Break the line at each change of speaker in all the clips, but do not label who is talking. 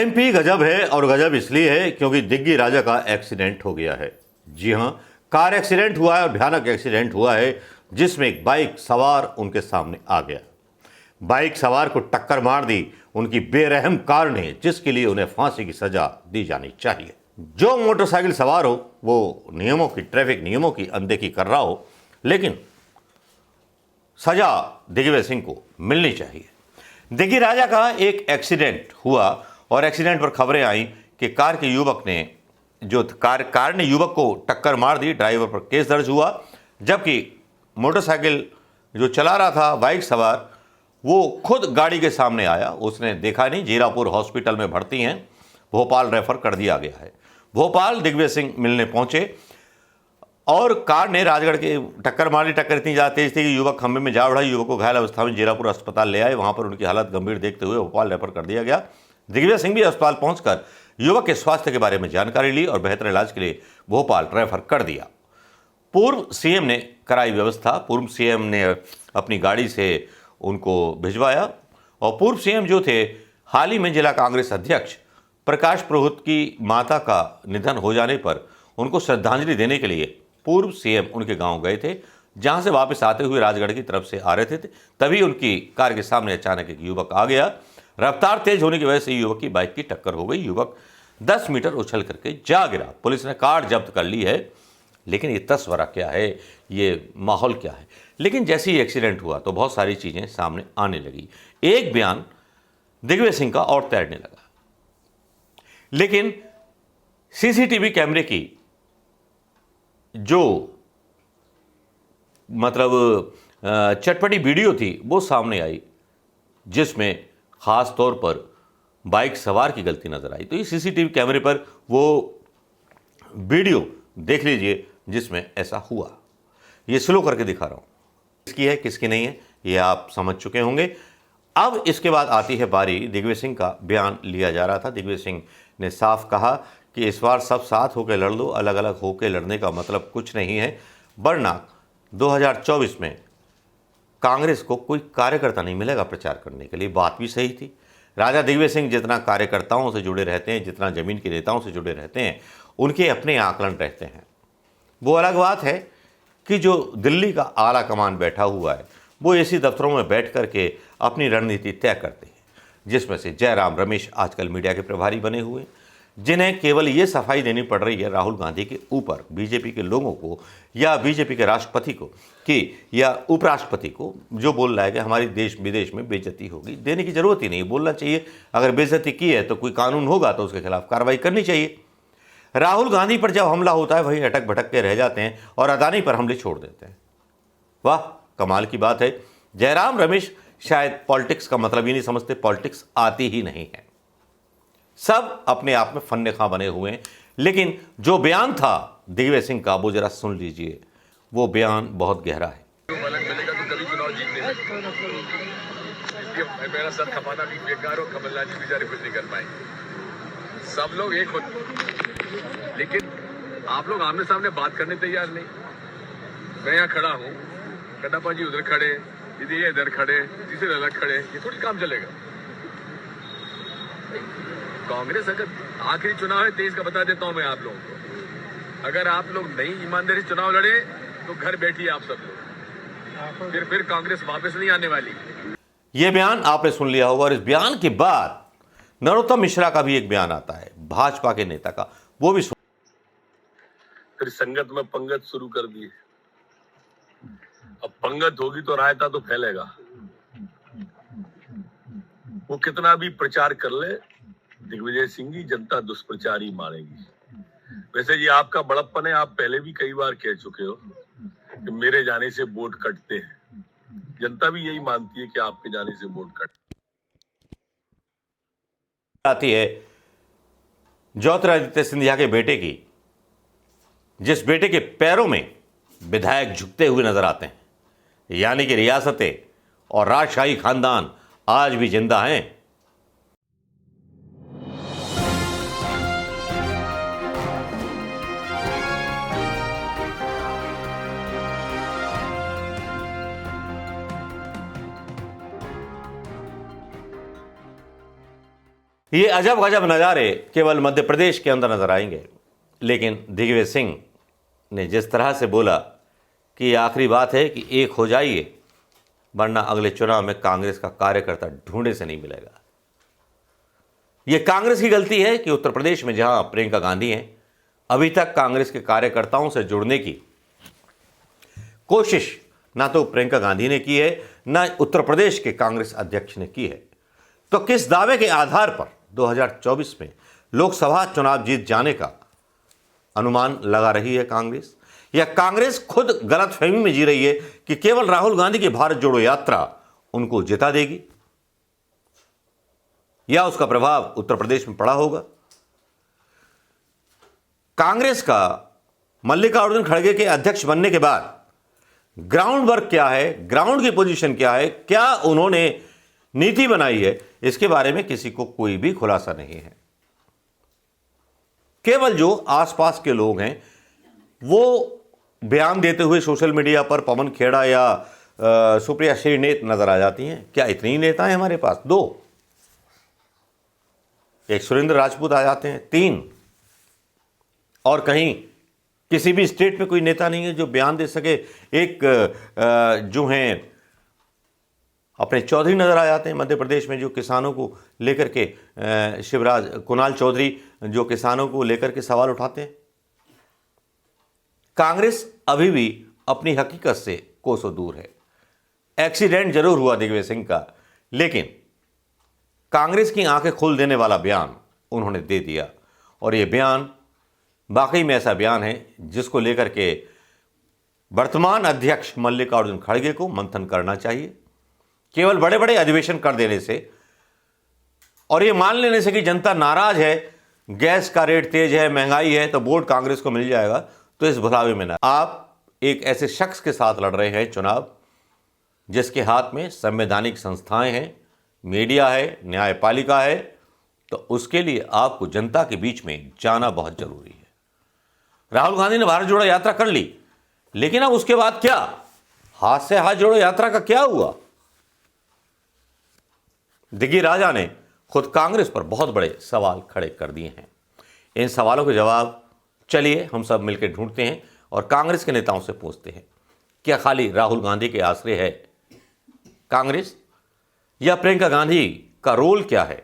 MP गजब है और गजब इसलिए है क्योंकि दिग्गी राजा का एक्सीडेंट हो गया है। जी हां, कार एक्सीडेंट हुआ है और भयानक एक्सीडेंट हुआ है जिसमें एक बाइक सवार उनके सामने आ गया। बाइक सवार को टक्कर मार दी उनकी बेरहम कार ने, जिसके लिए उन्हें फांसी की सजा दी जानी चाहिए। जो मोटरसाइकिल सवार हो वो नियमों की, ट्रैफिक नियमों की अनदेखी कर रहा हो, लेकिन सजा दिग्विजय सिंह को मिलनी चाहिए। दिग्गी राजा का एक एक्सीडेंट हुआ और एक्सीडेंट पर खबरें आई कि कार के युवक ने कार ने युवक को टक्कर मार दी। ड्राइवर पर केस दर्ज हुआ, जबकि मोटरसाइकिल जो चला रहा था बाइक सवार वो खुद गाड़ी के सामने आया, उसने देखा नहीं। जीरापुर हॉस्पिटल में भर्ती हैं, भोपाल रेफर कर दिया गया है। भोपाल दिग्विजय सिंह मिलने पहुंचे और कार ने राजगढ़ के टक्कर मारी। टक्कर इतनी ज़्यादा तेज थी कि युवक खंभे में जा उड़ा। युवक को घायल अवस्था में जीरापुर अस्पताल ले आए, वहां पर उनकी हालत गंभीर देखते हुए भोपाल रेफर कर दिया गया। दिग्विजय सिंह भी अस्पताल पहुंचकर युवक के स्वास्थ्य के बारे में जानकारी ली और बेहतर इलाज के लिए भोपाल रेफर कर दिया। पूर्व सीएम ने कराई व्यवस्था, पूर्व सीएम ने अपनी गाड़ी से उनको भिजवाया और पूर्व सीएम जो थे, हाल ही में जिला कांग्रेस अध्यक्ष प्रकाश पुरोहित की माता का निधन हो जाने पर उनको श्रद्धांजलि देने के लिए पूर्व सीएम उनके गांव गए थे, जहां से वापस आते हुए राजगढ़ की तरफ से आ रहे थे। तभी उनकी कार के सामने अचानक एक युवक आ गया। रफ्तार तेज होने की वजह से युवक की बाइक की टक्कर हो गई। युवक 10 मीटर उछल करके जा गिरा। पुलिस ने कार जब्त कर ली है, लेकिन ये तस्वरा क्या है, ये माहौल क्या है। लेकिन जैसे ही एक्सीडेंट हुआ तो बहुत सारी चीज़ें सामने आने लगी। एक बयान दिग्विजय सिंह का और तैरने लगा, लेकिन सीसीटीवी कैमरे की जो चटपटी वीडियो थी वो सामने आई, जिसमें खास तौर पर बाइक सवार की गलती नजर आई। तो ये सीसीटीवी कैमरे पर वो वीडियो देख लीजिए जिसमें ऐसा हुआ। ये स्लो करके दिखा रहा हूं, किसकी है किसकी नहीं है ये आप समझ चुके होंगे। अब इसके बाद आती है बारी, दिग्विजय सिंह का बयान लिया जा रहा था। दिग्विजय सिंह ने साफ कहा कि इस बार सब साथ होकर लड़ लो, अलग अलग होकर लड़ने का मतलब कुछ नहीं है, वरना 2024 में कांग्रेस को कोई कार्यकर्ता नहीं मिलेगा प्रचार करने के लिए। बात भी सही थी। राजा दिग्विजय सिंह जितना कार्यकर्ताओं से जुड़े रहते हैं, जितना जमीन के नेताओं से जुड़े रहते हैं, उनके अपने आकलन रहते हैं। वो अलग बात है कि जो दिल्ली का आला कमान बैठा हुआ है वो ऐसी दफ्तरों में बैठ करके अपनी रणनीति तय करते हैं, जिसमें से जयराम रमेश आजकल मीडिया के प्रभारी बने हुए, जिन्हें केवल ये सफाई देनी पड़ रही है राहुल गांधी के ऊपर, बीजेपी के लोगों को या बीजेपी के राष्ट्रपति को कि या उपराष्ट्रपति को, जो बोल रहा है कि हमारी देश विदेश में बेइज्जती होगी। देने की जरूरत ही नहीं, बोलना चाहिए। अगर बेइज्जती की है तो कोई कानून होगा तो उसके खिलाफ कार्रवाई करनी चाहिए। राहुल गांधी पर जब हमला होता है वहीं अटक भटक के रह जाते हैं और अदानी पर हमले छोड़ देते हैं। वाह, कमाल की बात है। जयराम रमेश शायद पॉलिटिक्स का मतलब ही नहीं समझते, पॉलिटिक्स आती ही नहीं है। सब अपने आप में फन्ने खां बने हुए हैं। लेकिन जो बयान था दिग्विजय सिंह का वो जरा सुन लीजिए, वो बयान बहुत गहरा है।
मिलेगा तो कभी चुनाव जीत नहीं सकते। इसलिए मेरा सर खपाना भी बेकार और कमलनाथ जी बेचारे कुछ नहीं कर पाएंगे। सब लोग एक होते, लेकिन आप लोग आमने सामने बात करने तैयार नहीं। मैं यहाँ खड़ा हूँ, कटप्पा जी उधर खड़े, ये इधर खड़े, तीसरे अलग खड़े, ये थोड़ी काम चलेगा। कांग्रेस अगर आखिरी चुनाव है देश का, बता देता हूं मैं आप लोगों को, अगर आप लोग नहीं ईमानदारी चुनाव लड़े तो घर बैठिए आप सब लोग, फिर कांग्रेस वापस नहीं आने वाली।
यह बयान आपने सुन लिया होगा। और इस बयान के बाद नरोत्तम मिश्रा का भी एक बयान आता है, भाजपा के नेता का, वो भी सुन।
फिर संगत में पंगत शुरू कर दी। अब पंगत होगी तो रायता तो फैलेगा। वो कितना भी प्रचार कर ले, दिग्विजय सिंह की जनता दुष्प्रचार ही मानेगी। वैसे ये आपका बड़प्पन है, आप पहले भी कई बार कह चुके हो कि मेरे जाने से वोट कटते हैं। जनता भी यही मानती है कि आपके जाने से वोट कट
आती है ज्योतिरादित्य सिंधिया के बेटे की, जिस बेटे के पैरों में विधायक झुकते हुए नजर आते हैं, यानी कि रियासतें और राजशाही खानदान आज भी जिंदा हैं। ये अजब गजब नज़ारे केवल मध्य प्रदेश के अंदर नजर आएंगे, लेकिन दिग्विजय सिंह ने जिस तरह से बोला कि ये आखिरी बात है कि एक हो जाइए, वरना अगले चुनाव में कांग्रेस का कार्यकर्ता ढूंढे से नहीं मिलेगा। ये कांग्रेस की गलती है कि उत्तर प्रदेश में जहां प्रियंका गांधी हैं, अभी तक कांग्रेस के कार्यकर्ताओं से जुड़ने की कोशिश ना तो प्रियंका गांधी ने की है, ना उत्तर प्रदेश के कांग्रेस अध्यक्ष ने की है। तो किस दावे के आधार पर 2024 में लोकसभा चुनाव जीत जाने का अनुमान लगा रही है कांग्रेस, या कांग्रेस खुद गलतफहमी में जी रही है कि केवल राहुल गांधी की भारत जोड़ो यात्रा उनको जिता देगी, या उसका प्रभाव उत्तर प्रदेश में पड़ा होगा? कांग्रेस का मल्लिकार्जुन खड़गे के अध्यक्ष बनने के बाद ग्राउंड वर्क क्या है, ग्राउंड की पोजीशन क्या है, क्या उन्होंने नीति बनाई है, इसके बारे में किसी को कोई भी खुलासा नहीं है। केवल जो आसपास के लोग हैं वो बयान देते हुए सोशल मीडिया पर पवन खेड़ा या सुप्रिया श्रीनेत नजर आ जाती हैं। क्या इतनी ही नेता हैं हमारे पास? 2, एक सुरेंद्र राजपूत आ जाते हैं, 3, और कहीं किसी भी स्टेट में कोई नेता नहीं है जो बयान दे सके। एक जो हैं अपने चौधरी नजर आ जाते हैं मध्य प्रदेश में, जो किसानों को लेकर के कुणाल चौधरी जो किसानों को लेकर के सवाल उठाते हैं। कांग्रेस अभी भी अपनी हकीकत से कोसों दूर है। एक्सीडेंट जरूर हुआ दिग्विजय सिंह का, लेकिन कांग्रेस की आंखें खोल देने वाला बयान उन्होंने दे दिया, और यह बयान वाकई में ऐसा बयान है जिसको लेकर के वर्तमान अध्यक्ष मल्लिकार्जुन खड़गे को मंथन करना चाहिए। केवल बड़े बड़े अधिवेशन कर देने से और ये मान लेने से कि जनता नाराज है, गैस का रेट तेज है, महंगाई है, तो वोट कांग्रेस को मिल जाएगा, तो इस भुलावे में ना। आप एक ऐसे शख्स के साथ लड़ रहे हैं चुनाव जिसके हाथ में संवैधानिक संस्थाएं हैं, मीडिया है, न्यायपालिका है, तो उसके लिए आपको जनता के बीच में जाना बहुत जरूरी है। राहुल गांधी ने भारत जोड़ो यात्रा कर ली, लेकिन अब उसके बाद क्या? हाथ से हाथ जोड़ो यात्रा का क्या हुआ? दिग्गी राजा ने खुद कांग्रेस पर बहुत बड़े सवाल खड़े कर दिए हैं। इन सवालों के जवाब चलिए हम सब मिलकर ढूंढते हैं और कांग्रेस के नेताओं से पूछते हैं, क्या खाली राहुल गांधी के आश्रय है कांग्रेस, या प्रियंका गांधी का रोल क्या है,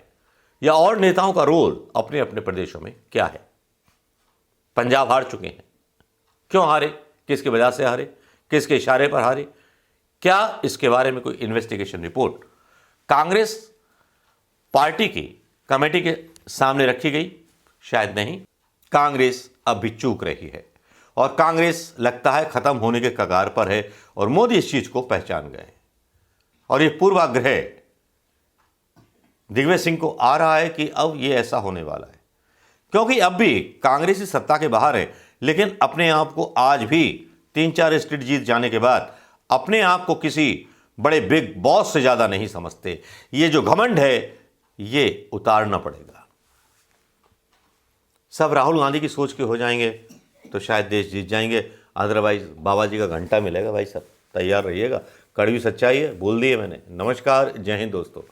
या और नेताओं का रोल अपने अपने प्रदेशों में क्या है? पंजाब हार चुके हैं, क्यों हारे, किसकी वजह से हारे, किसके इशारे पर हारे? क्या इसके बारे में कोई इन्वेस्टिगेशन रिपोर्ट कांग्रेस पार्टी की कमेटी के सामने रखी गई? शायद नहीं। कांग्रेस अब भी चूक रही है और कांग्रेस लगता है खत्म होने के कगार पर है, और मोदी इस चीज को पहचान गए और ये पूर्वाग्रह दिग्विजय सिंह को आ रहा है कि अब ये ऐसा होने वाला है, क्योंकि अब भी कांग्रेस इस सत्ता के बाहर है, लेकिन अपने आप को आज भी 3-4 स्टेट जीत जाने के बाद अपने आप को किसी बड़े बिग बॉस से ज्यादा नहीं समझते। ये जो घमंड है ये उतारना पड़ेगा। सब राहुल गांधी की सोच के हो जाएंगे तो शायद देश जीत जाएंगे, अदरवाइज बाबा जी का घंटा मिलेगा। भाई सब तैयार रहिएगा, कड़वी सच्चाई है, बोल दिए मैंने। नमस्कार, जय हिंद दोस्तों।